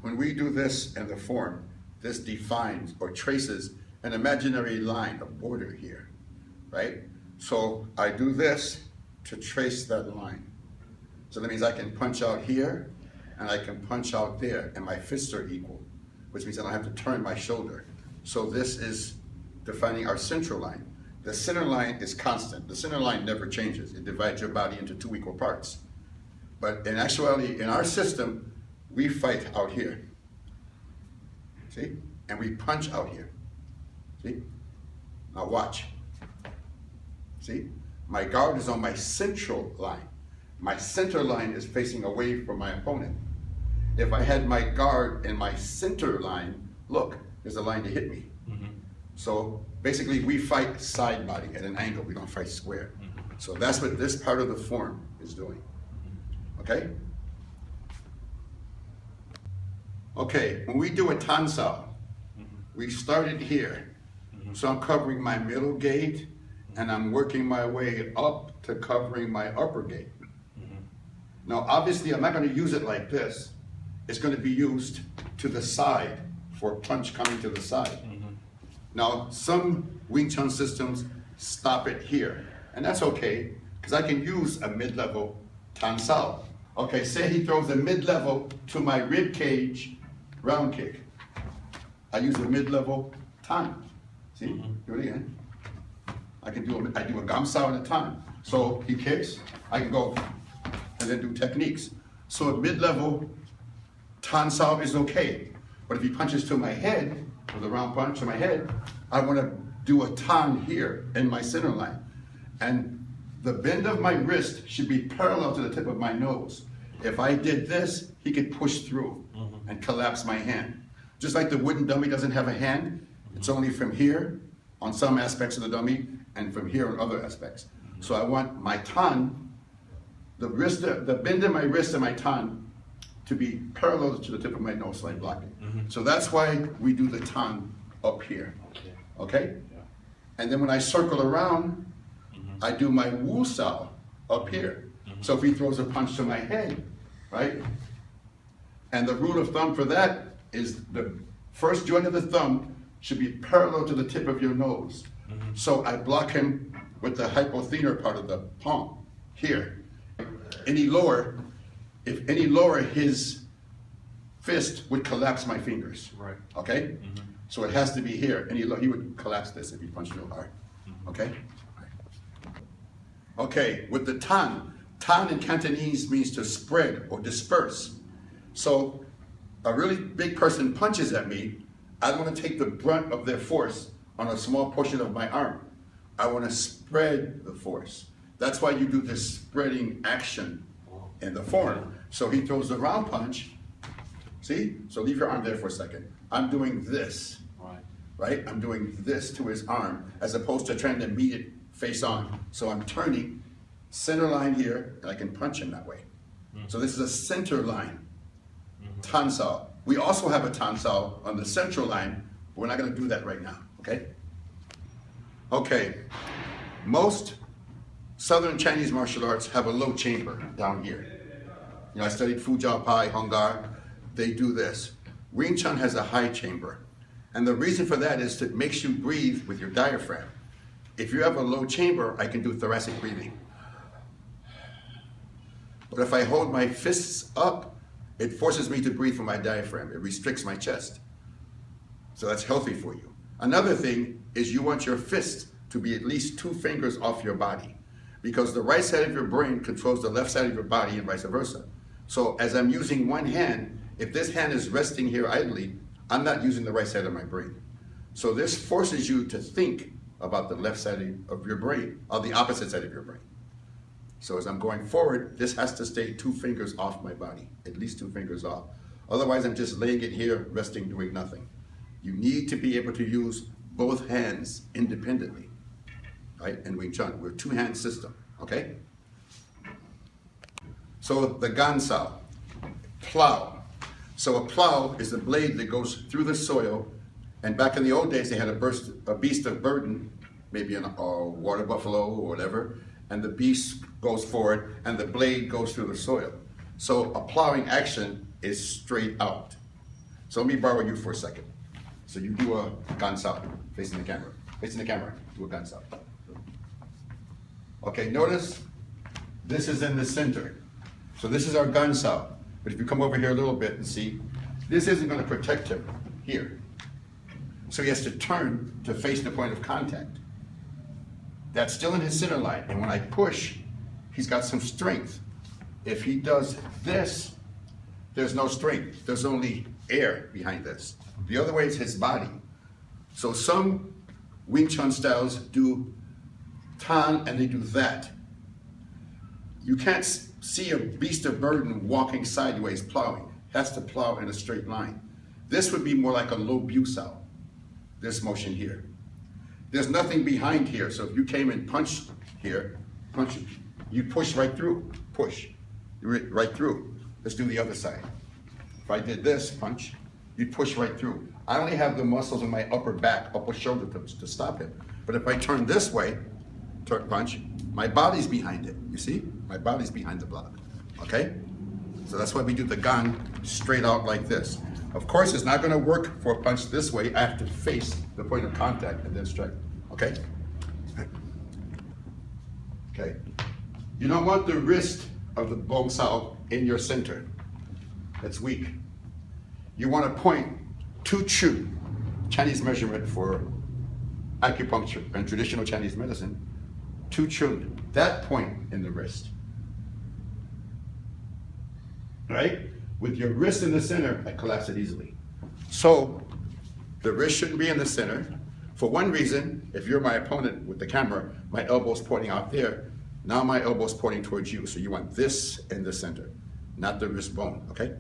when we do this in the form, this defines or traces an imaginary line, a border here, right? So I do this to trace that line. So that means I can punch out here and I can punch out there, and my fists are equal, which means I don't have to turn my shoulder. So this is defining our central line. The center line is constant. The center line never changes. It divides your body into two equal parts. But in actuality, in our system, we fight out here. See? And we punch out here. See? Now watch. See? My guard is on my central line. My center line is facing away from my opponent. If I had my guard in my center line, look, there's a line to hit me. Mm-hmm. So basically we fight side body at an angle. We don't fight square. Mm-hmm. So that's what this part of the form is doing. Okay? Okay, when we do a tansal, we started here. So I'm covering my middle gate and I'm working my way up to covering my upper gate. Now obviously I'm not going to use it like this. It's going to be used to the side for a punch coming to the side. Now some Wing Chun systems stop it here, and that's okay because I can use a mid-level tansal. Okay, say he throws a mid-level to my rib cage round kick. I use a mid-level tan. See, do it again. I do a gamsao at a time. So he kicks, I can go and then do techniques. So a mid-level tansao is okay. But if he punches to my head, with a round punch to my head, I want to do a tan here in my center line. And the bend of my wrist should be parallel to the tip of my nose. If I did this, he could push through and collapse my hand. Just like the wooden dummy doesn't have a hand, it's only from here on some aspects of the dummy and from here on other aspects. So I want my tan, the bend in my wrist and my tan to be parallel to the tip of my nose so I block it. So that's why we do the tan up here, okay? Yeah. And then when I circle around, I do my wu sao up here. So if he throws a punch to my head, right? And the rule of thumb for that is the first joint of the thumb should be parallel to the tip of your nose. So I block him with the hypothenar part of the palm here. Any lower, if any lower, his fist would collapse my fingers. Right. Okay? So it has to be here. Any lower, he would collapse this if he punched real hard. Okay? Okay, with the tan in Cantonese means to spread or disperse. So a really big person punches at me, I don't want to take the brunt of their force on a small portion of my arm. I want to spread the force. That's why you do this spreading action in the form. So he throws the round punch. See? So leave your arm there for a second. I'm doing this, right? I'm doing this to his arm as opposed to trying to meet it face on. So I'm turning center line here and I can punch him that way. So this is a center line tansao. We also have a tansao on the central line, but we're not going to do that right now, okay? Okay, most Southern Chinese martial arts have a low chamber down here. You know, I studied Fu Jiao Pai, Hung Gar. They do this. Wing Chun has a high chamber. And the reason for that is it makes you breathe with your diaphragm. If you have a low chamber, I can do thoracic breathing. But if I hold my fists up, it forces me to breathe from my diaphragm. It restricts my chest. So that's healthy for you. Another thing is you want your fist to be at least 2 fingers off your body, because the right side of your brain controls the left side of your body and vice versa. So as I'm using one hand, if this hand is resting here idly, I'm not using the right side of my brain. So this forces you to think about the left side of your brain, or the opposite side of your brain. So as I'm going forward, this has to stay 2 fingers off my body, at least 2 fingers off. Otherwise, I'm just laying it here, resting, doing nothing. You need to be able to use both hands independently, right? In Wing Chun, we're a 2-hand system, okay? So the gansao, plow. So a plow is a blade that goes through the soil, and back in the old days, they had a beast of burden, maybe a water buffalo or whatever, and the beast goes forward and the blade goes through the soil. So a plowing action is straight out. So let me borrow you for a second. So you do a gansao, facing the camera. Facing the camera, do a gansao. Okay, notice this is in the center. So this is our gansao. But if you come over here a little bit and see, this isn't going to protect him here. So he has to turn to face the point of contact. That's still in his center line. And when I push, he's got some strength. If he does this, there's no strength. There's only air behind this. The other way is his body. So some Wing Chun styles do tan and they do that. You can't see a beast of burden walking sideways plowing. It has to plow in a straight line. This would be more like a low busao, this motion here. There's nothing behind here, so if you came and punched here, you push right through, push, right through. Let's do the other side. If I did this punch, you'd push right through. I only have the muscles in my upper back, upper shoulder to stop him. But if I turn this way, punch, my body's behind it, you see? My body's behind the block, okay? So that's why we do the gan straight out like this. Of course, it's not gonna work for a punch this way. I have to face the point of contact and then strike, okay? Okay. You don't want the wrist of the bong sao in your center. That's weak. You want to point to chu, Chinese measurement for acupuncture and traditional Chinese medicine, to chun, that point in the wrist. Right? With your wrist in the center, I collapse it easily. So the wrist shouldn't be in the center. For one reason, if you're my opponent with the camera, my elbow's pointing out there. Now my elbow's pointing towards you. So you want this in the center, not the wrist bone, okay?